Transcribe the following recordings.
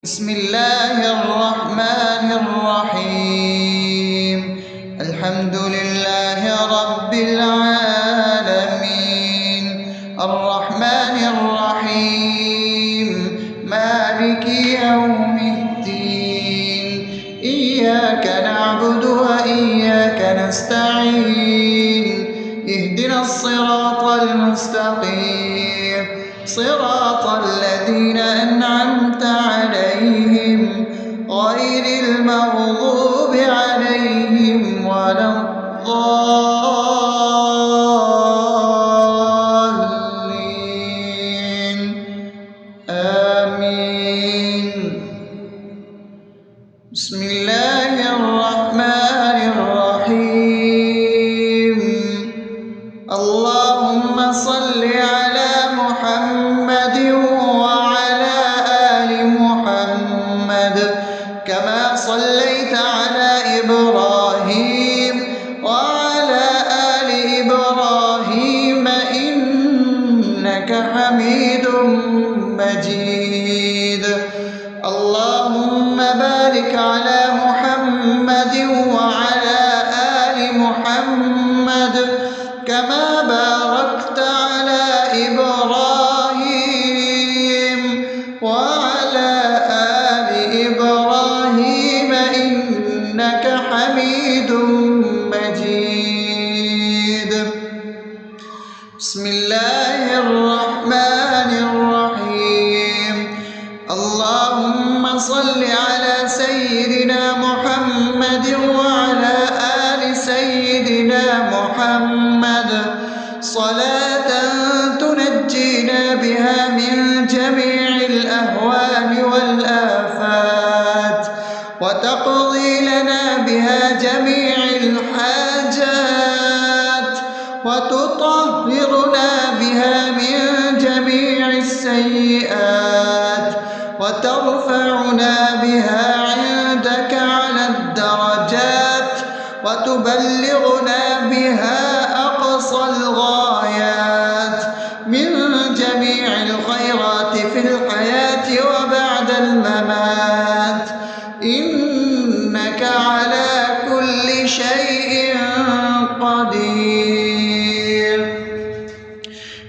بسم الله الرحمن الرحيم. الحمد لله رب العالمين، الرحمن الرحيم، مالك يوم الدين. إياك نعبد وإياك نستعين، اهدنا الصراط المستقيم، صراط الذين أنعمت عليهم غير المغضوب عليهم ولا الضالين. آمين. بسم الله الرحمن الرحيم. اللهم صل على محمد وعلى آل محمد كما صليت على إبراهيم وعلى آل إبراهيم إنك حميد مجيد. اللهم بارك على محمد وعلى آل محمد كما باركت على إبراهيم وعلى آل إبراهيم إنك حميد مجيد. بسم الله الرحمن الرحيم. اللهم صل على سيدنا محمد وعلى آل سيدنا محمد صلاة تنجينا بها من جميع الأهوال والآفات، وتقضي لنا بها جميع الحاجات، وتطهرنا بها من جميع السيئات، وترفعنا بها عندك على الدرجات، وتبلغنا بها أقصى الغايات من جميع الخيرات في الحياة وبعد الممات، إنك على كل شيء قدير.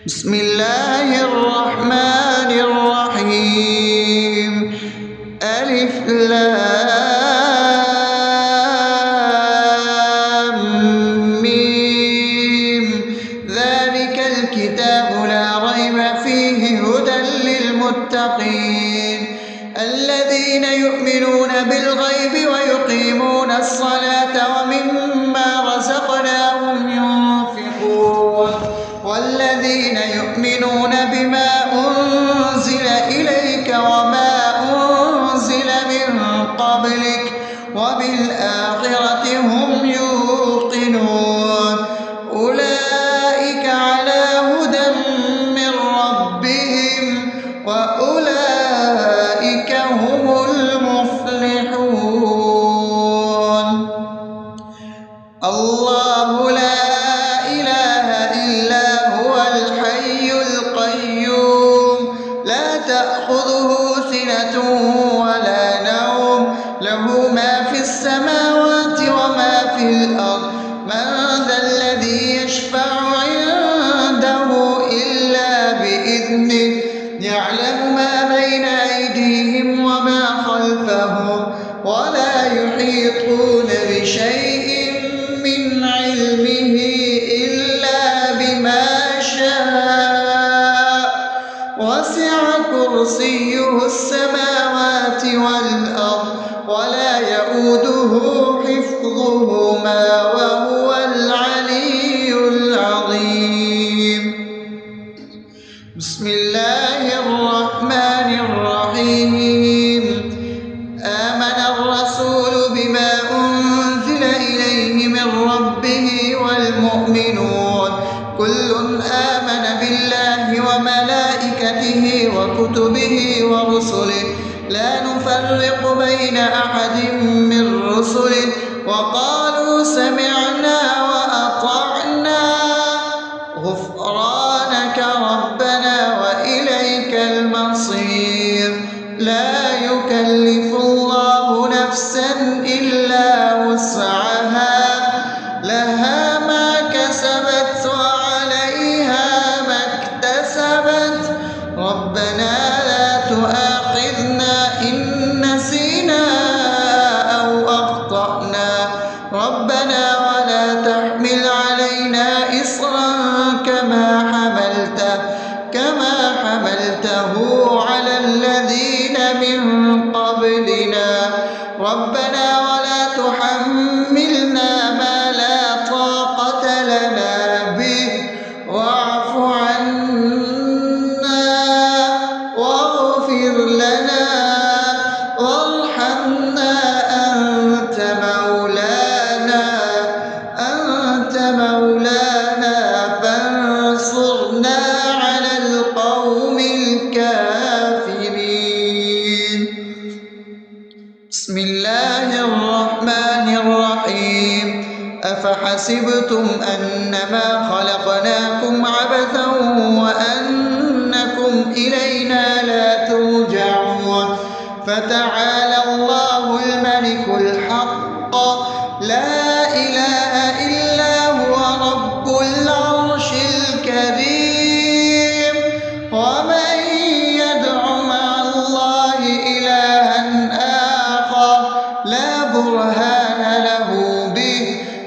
بسم الله الرحمن الرحيم. ألف لام ميم. ذلك الكتاب لا ريب فيه هدى للمتقين الذين يؤمنون بالغيب ويقيمون الصلاة ومما رزقناهم ينفقون والذين يؤمنون بما أنزل إليك وما أنزل من قبلك وبالآخرة هم يوقنون أولئك على هدى من ربهم وأولئك هم المفلحون. الله لا إله إلا هو الحي القيوم لا تأخذه سنة ولا نوم له ما في السماوات وما في الأرض. من ذا الذي يشفع عنده إلا بإذنه يعلم ما بين أيديهم وما خلفهم ولا يحيطون بشيء من علمه إلا بما شاء وسع كرسيه السماوات والأرض ولا يؤوده حفظهما وهو العلي العظيم. بسم الله الرحمن الرحيم. آمن الرسول بما أنزل إليه من ربه والمؤمنون كل آمن بالله وملائكته وكتبه ورسله لا نفرق بين أحد من رسله وقالوا سمعنا وأطعنا غفرانك ربنا وإليك المصير. لا يكلف يكلف الله نفسا إلا وسعها لها ما كسبت وعليها ما اكتسبت ربنا لا تؤاخذنا إن نسينا أو أخطأنا ربنا ولا تحمل علينا إصرا كما حملته على الذين من قبلنا ربنا ولا تحملنا ما لا طاقة لنا به واعف عنا واغفر لنا وارحمنا أنت مولانا فانصرنا على القوم الكافرين. بسم الله الرحمن الرحيم أفحسبتم أنما خلقناكم عبثا وأنكم إلينا لا ترجعون فتعالى الله الملك الحق لا إله إلا هو رب العرش الكريم ومن يدع مع الله إلها آخر لا برهان له به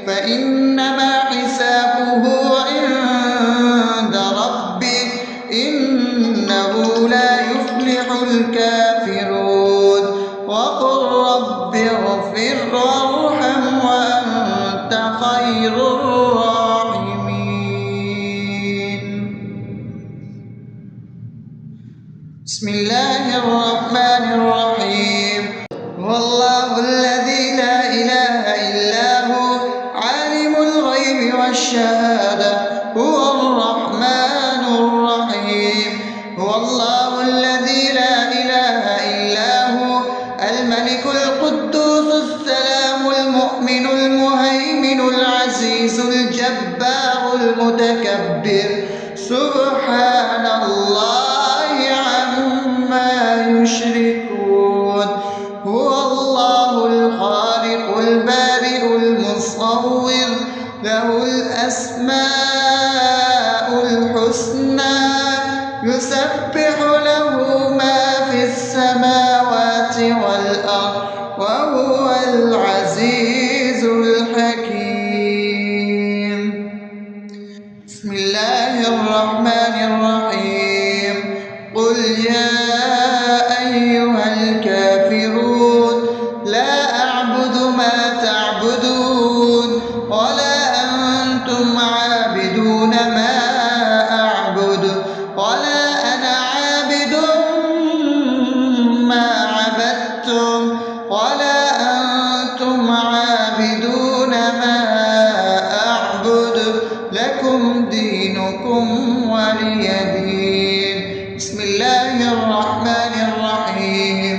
فإنما حسابه عند ربه إنه لا يفلح الكافرون وقل رب اغفر وارحم وأنت خير الراحمين. بسم الله الرحمن الرحيم هو الله الذي لا إله إلا هو عالم الغيب والشهادة هو الرحمن الرحيم هو الله الذي لا إله إلا هو الملك القدوس السلام المؤمن المهيمن العزيز الجبار المتكبر سبحان الله عما يشركون هو الله الخالق البارئ المصور له الأسماء الحسنى يسبح له ما في السماوات والأرض وهو العزيز الحكيم. بسم الله الرحمن الرحيم قل يا أيها الكافرون لا أعبد ما تعبدون ولا أنتم عابدون ما أعبد ولا أنا عابد ما عبدتم ولا أنتم عابدون ما أعبد لكم دينكم ولي دين. بسم الله الرحمن الرحيم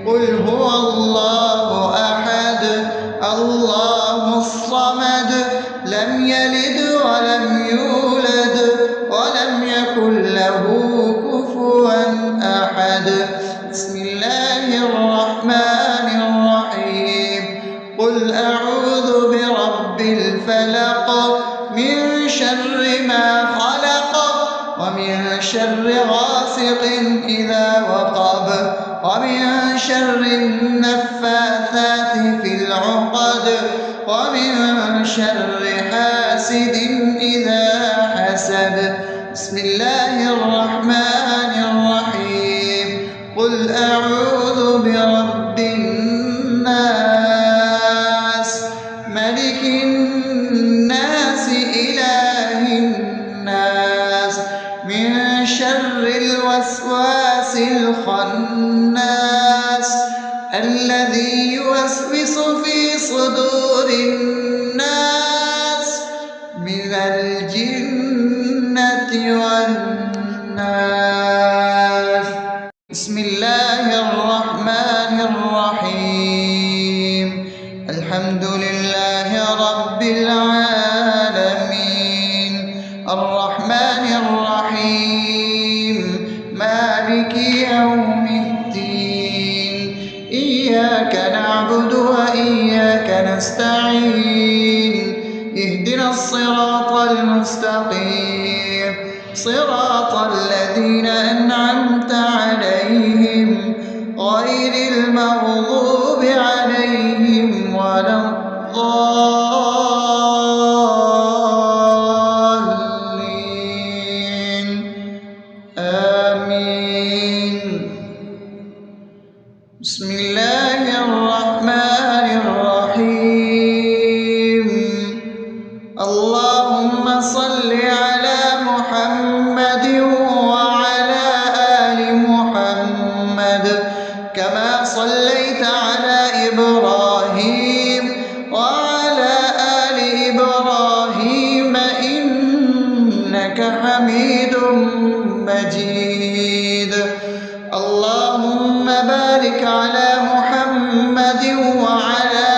قل هو الله أحد الله الصمد لم يلد ولم يولد ولم يكن له كفوا أحد. بسم الله الرحمن الرحيم قل أعوذ برب الفلق من شر ما خلق ومن شر غاسق إذا وقب ومن شر النفاثات في العقد ومن شر حاسد إذا حسد. بسم الله الرحمن الرحيم قل أعوذ برب الناس ملك الناس إله الناس من شر الوسواس الخناس الذي يوسوس في صدور الناس من الجنة والناس. بسم الله الرحمن الرحيم الحمد لله رب العالمين الرحمن الرحيم مالك يوم الدين إياك نعبد وإياك نستعين اهدنا الصراط المستقيم صراط الذين أنعمت عليهم غير المغضوب عليهم ولا الضالين آمين. بسم الله الرحمن الرحيم. اللهم صل على محمد وعلى آل محمد كما صليت على إبراهيم وعلى آل إبراهيم إنك حميد مجيد. اللهم بارك على محمد وعلى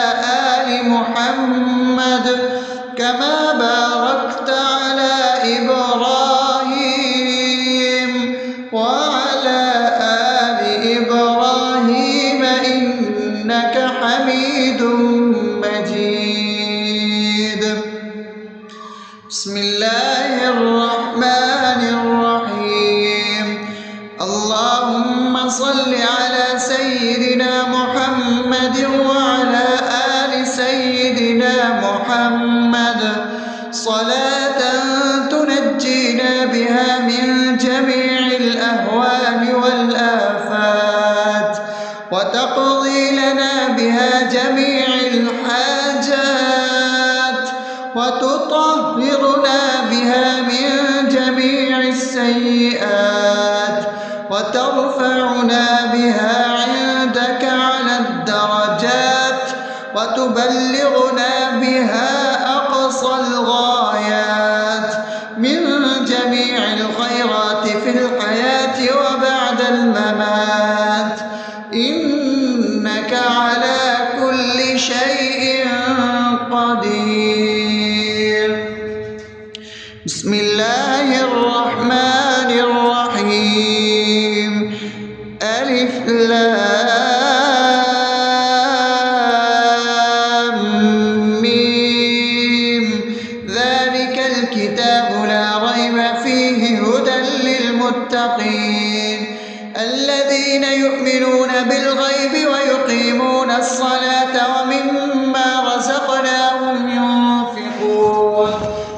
آل محمد كما باركت على إبراهيم وعلى آل إبراهيم إنك حميد مجيد. بسم الله الرحمن الرحيم. اللهم صل على سيدنا محمد وعلى آل سيدنا محمد صلاة تنجينا بها من جميع الأهوال والآفات وتقضي لنا بها جميع الحاجات وتطهرنا بها من جميع السيئات وترفعنا بها عندك على الدرجات وتبلغنا بها أقصى الغايات من جميع الخيرات في الحياة وبعد الممات إنك على كل شيء قدير. بسم الله الرحمن الرحيم. ألف لام ميم ذلك الكتاب لا ريب فيه هدى للمتقين الذين يؤمنون بالغيب ويقيمون الصلاة ومما رزقناهم ينفقون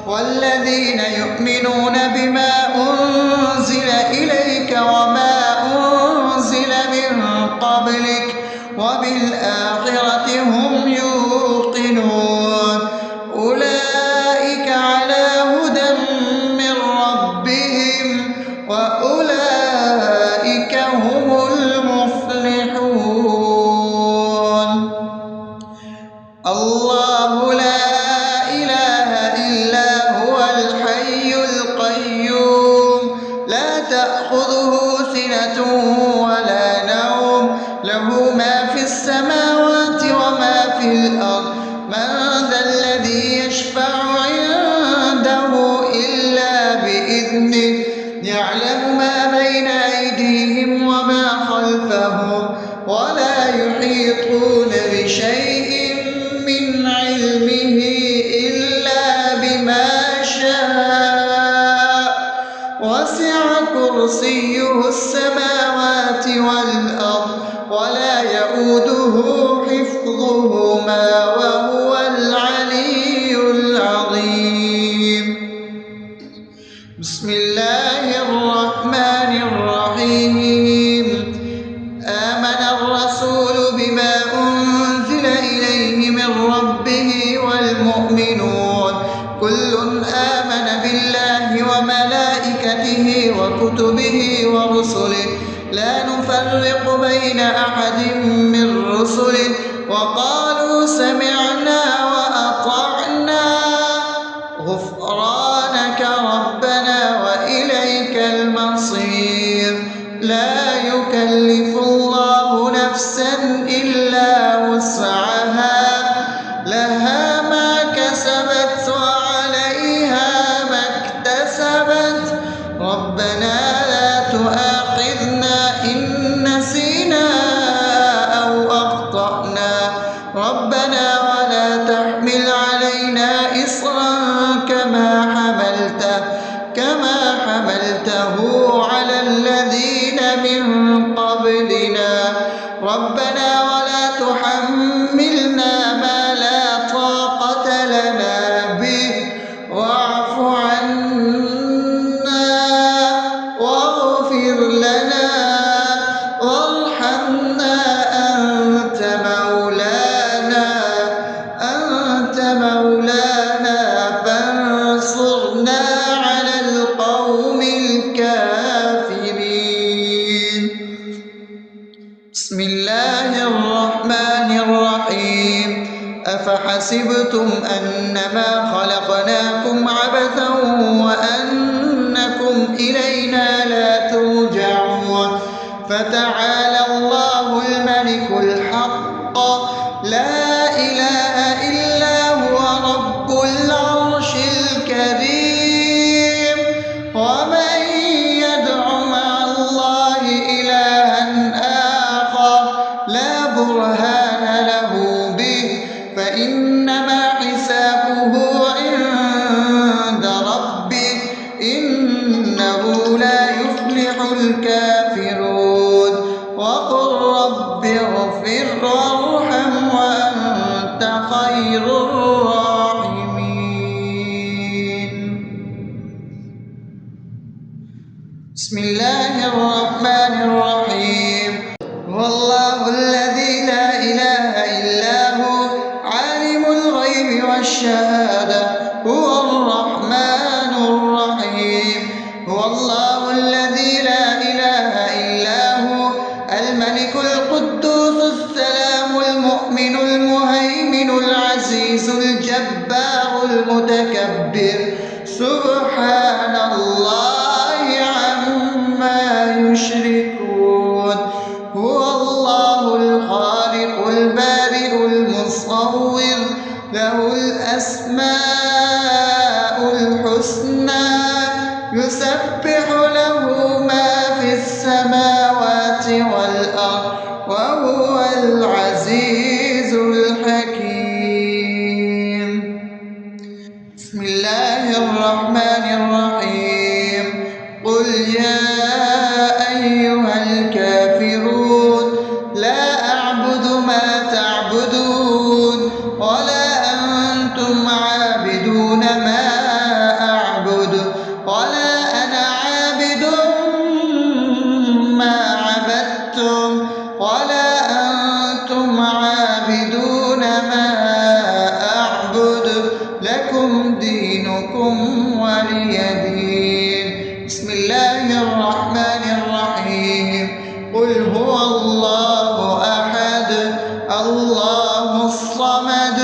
والذين يؤمنون بما أنزل إليك وما أنزل من قبلك وبالآخرة هم يوقنون أولئك على هدى من ربهم وأولئك هم المفلحون. الله لا إله إلا هو الحي القيوم لا تأخذه سنة ولا نوم له ما في السماوات وما في الأرض من ذا الذي يشفع عنده إلا بإذنه يعلم ما بين أيديهم وما خلفهم ولا يحيطون بشيء من علمه إلا بما شاء وسع كرسيه السماوات والأرض ولا يؤوده حفظهما وهو العلي العظيم. بسم الله الرحمن الرحيم. آمن الرسول بما أنزل إليه من ربه والمؤمنون كل آمن بالله وملائكته وكتبه ورسله لا نفرق بين أحد من رسله وقالوا سمعنا وأطعنا غفرانك ربنا وإليك المصير. لا يكلف الله نفسا إلا وسعها لها ما كسبت وعليها ما اكتسبت ربنا لا تؤاخذنا إن نسينا أو ربنا ولا تحملنا ما لا طاقة لنا به واعف عنا واغفر لنا وارحمنا أنت مولانا فانصرنا على القوم الكافرين. بسم الله الرحمن الرحيم. أفحسبتم أنما خلقناكم عبثا وأنكم إلينا لا ترجعون فتعالى الله الملك الحق لا إله إلا هو رب العرش الكريم. ومن يدع مع الله إلها آخر لا برهان له به فإنما حسابه عند ربه إنه لا يفلح الكافرون. وقل رب اغفر وارحم وأنت خير الراحمين. بسم الله الرحمن الرحيم. هو الله الذي لا إله إلا هو عالم الغيب والشهادة هو الرحمن الرحيم. هو الله الذي لا إله إلا هو الملك القدوس السلام المؤمن المهيمن العزيز الجبار المتكبر سبحان الله عما يشركون. هو الله الخالق البارئ المصور له الأسماء الحسنى يسبح له ما في السماوات والأرض وهو العزيز الحكيم. بسم الله الرحمن الرحيم. قل يا أيها الكافرون لا أعبد ما تعبدون ولا أنتم عابدون ما أعبد ولا أنا عابد ما عبدتم ولا أنتم عابدون ما أعبد لكم دينكم ولي دين. بسم الله الرحمن الرحيم. قل هو الله أحد الله الصمد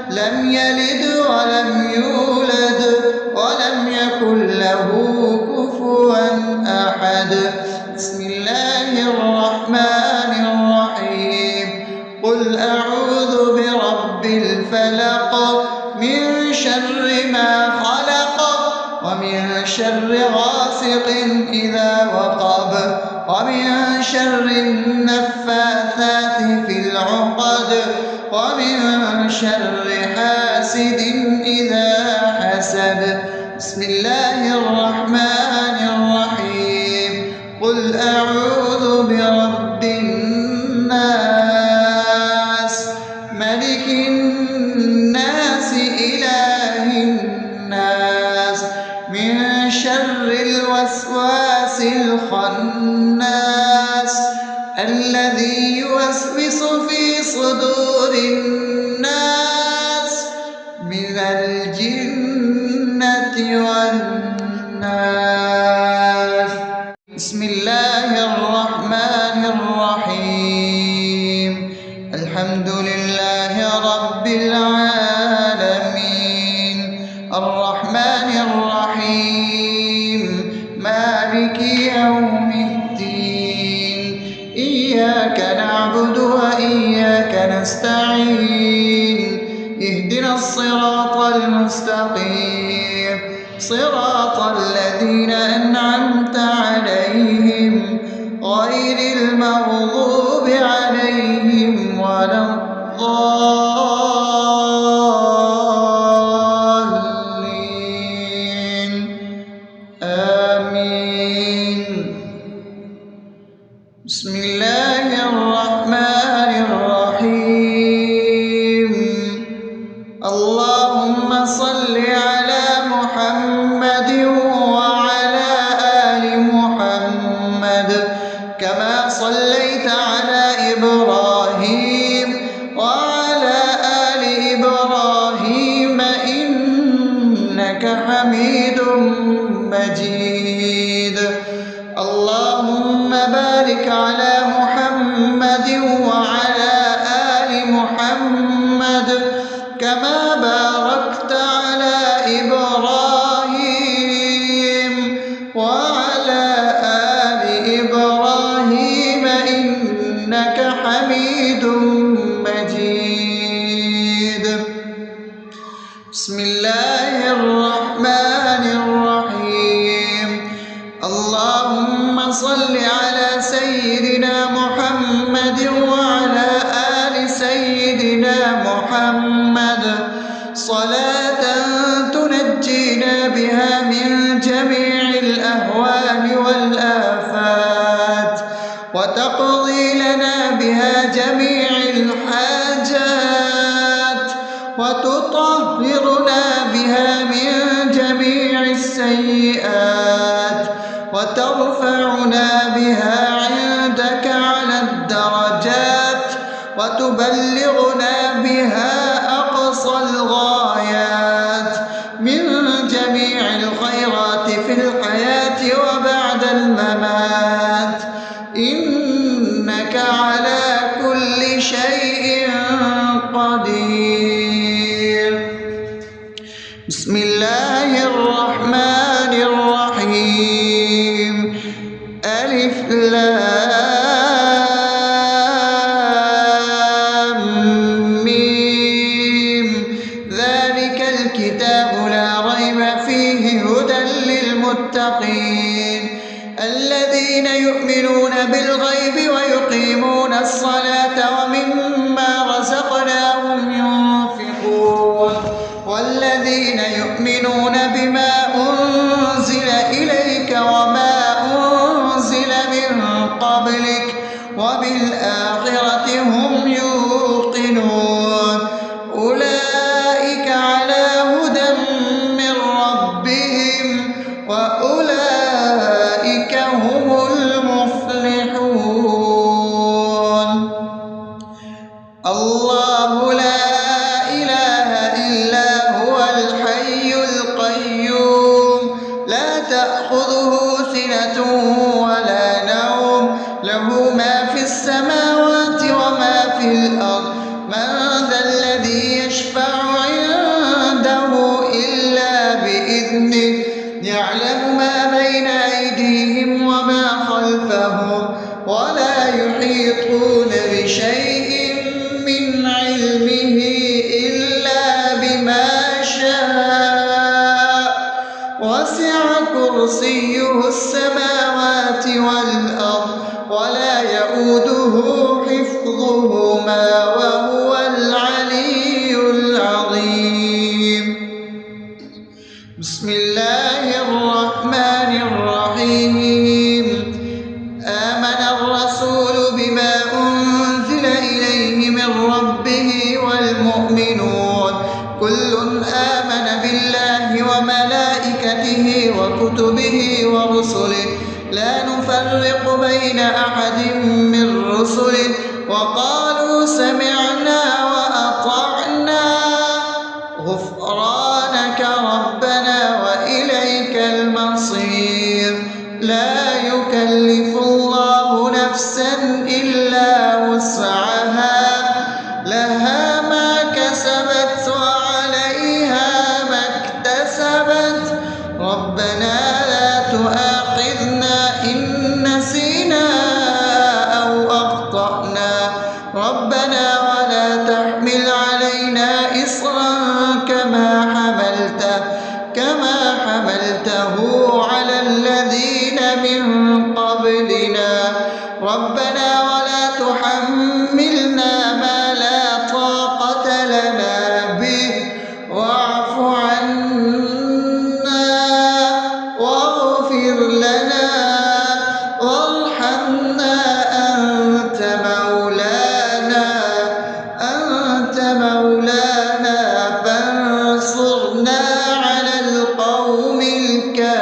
لم يلد ولم يولد ولم يكن له كفوا أحد. بسم الله الرحمن الرحيم. قل أعوذ برب الفلق من شر ما خلق ومن شر غاسق إذا وقب ومن شر النفاثات في العقد ومن شر حاسد إذا حسد. بسم الله الرحمن الرحيم. قل أعوذ برب الناس ملك الناس إله الناس من شر الوسواس الخناس الذي يوسوس في صدور الناس من الجنة والناس. بسم الله الرحمن الرحيم. الحمد لله رب العالمين الرحمن الرحيم مالك يوم الدين إياك نعبد وإياك نستعين اهدنا الصراط المستقيم صراط الذين أنعمت عليهم غير المغضوب عليهم ولا الضالين آمين. بسم الله الرحمن الحاجات وتطهرنا بها من جميع السيئات وترفعنا بها عندك على الدرجات وتبلغنا بها أقصى الغايات من جميع الخيرات في الحياة وبعد الممات، إنك على كل شيء قدير. بسم الله الرحمن الرحيم. ألف لام ميم. ذلك الكتاب لا ريب فيه هدى للمتقين الذين يؤمنون بالغيب ويقيمون الصلاة ومما رزقناهم ينفقون والذين يؤمنون بما أنزل إليك وما أنزل من قبلك وبالآخرة هم يوقنون أولئك على هدى من ربهم وأولئك هم المفلحون. الله لا إله إلا هو الحي القيوم لا تأخذه سنة ولا نوم له ما في السماوات وما في الأرض من ذا الذي يشفع عنده إلا بإذنه يعلم ما بين أيديهم وما خلفهم ولا يحيطون بشيء من علمه إلا بما شاء وسع كرسيه السماوات والأرض ولا يؤوده حفظهما وهو العلي العظيم. بسم الله الرحمن الرحيم. آمن الرسول بما أنزل إليه من ربه والمؤمنون كل آمن بالله وملائكته وكتبه ورسله لا نفرق بين أحد من رسله وقالوا سمعنا وأطعنا غفرانك ربنا وإليك المصير. لا يكلف الله نفسا إلا وسعها لها ما كسبت وعليها ما اكتسبت ربنا لا تؤاخذنا إن نسينا أو أخطأنا ربنا ولا تحمل علينا إصرا كما حملته على الذين من قبلنا ربنا ولا تحملنا ما لا طاقة لنا به واعف عنا واغفر لنا وارحمنا أنت مولانا فانصرنا على القوم الكافرين.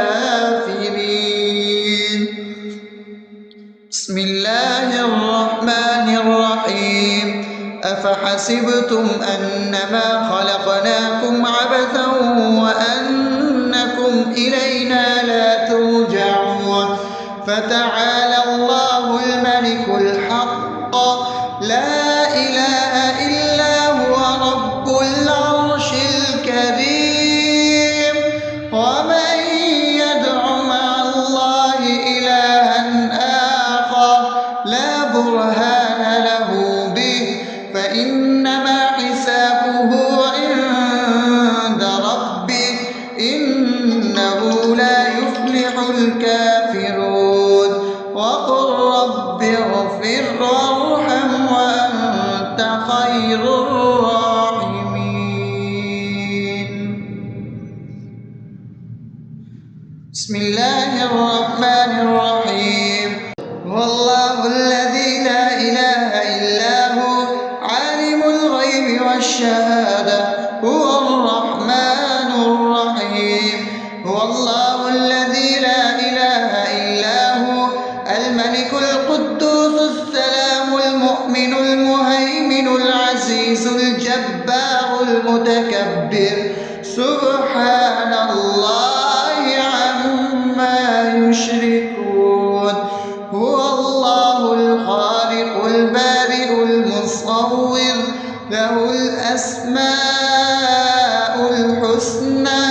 بسم الله الرحمن الرحيم. أفحسبتم أنما خلقناكم عبثا وأنكم إلينا لا ترجعون فتعالى الله الملك الحق لا إله إلا هو رب العرش الكريم. ومن يدع مع الله إلها آخر لا برهان له به فإنما حسابه عند ربه إنه لا يفلح الكافرون. وقل رب اغفر وارحم وأنت خير الراحمين. بسم الله الرحمن الرحيم. هو الله الذي لا إله إلا هو الغيب والشهادة هو الرحمن الرحيم. هو الله الذي لا إله إلا هو الملك القدوس السلام المؤمن المهيمن العزيز الجبار المتكبر سبحان الله عما يشركون. هو الله الخالق البارئ المصور له الأسماء الحسنى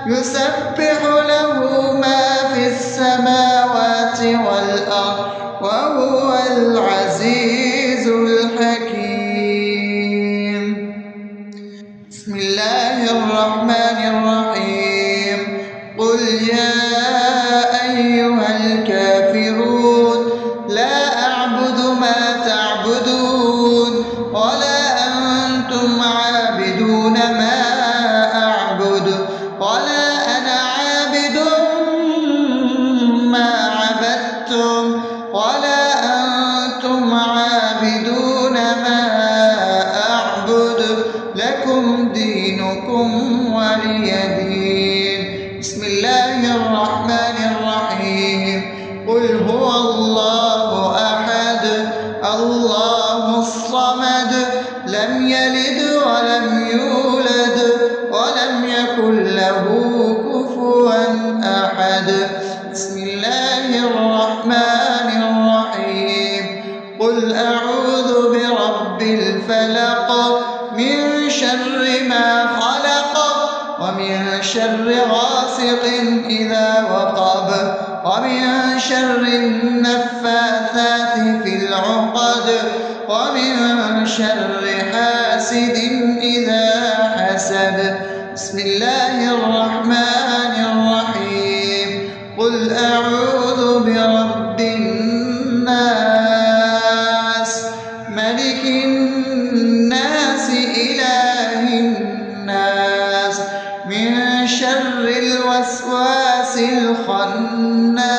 يسبح له ما في السماوات والأرض وهو العزيز الحكيم. بسم الله الرحمن الرحيم. قل يا أيها الكافرون لا أعبد ما تعبدون ولا أنتم عابدون ما أعبد ولا أنا عابد ما عبدتم ولا أنتم عابدون ما أعبد لكم دينكم ولي دين. بسم الله الرحمن الرحيم. قل هو الله أحد الله الصمد لم يلد ولم يولد ولم يكن له كفوا أحد. بسم الله الرحمن الرحيم. قل أعوذ برب الفلق من شر ما خلق ومن شر غاسق إذا وقب ومن شر النفاثات في العقد ومن شر حاسد إذا حسد. بسم الله الرحمن الرحيم. قل أعوذ برب الناس ملك الناس إله الناس من شر الوسواس الخناس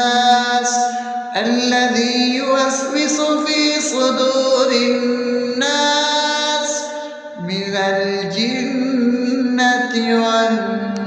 الذي يوسوس في صدور الناس من الجنة والناس.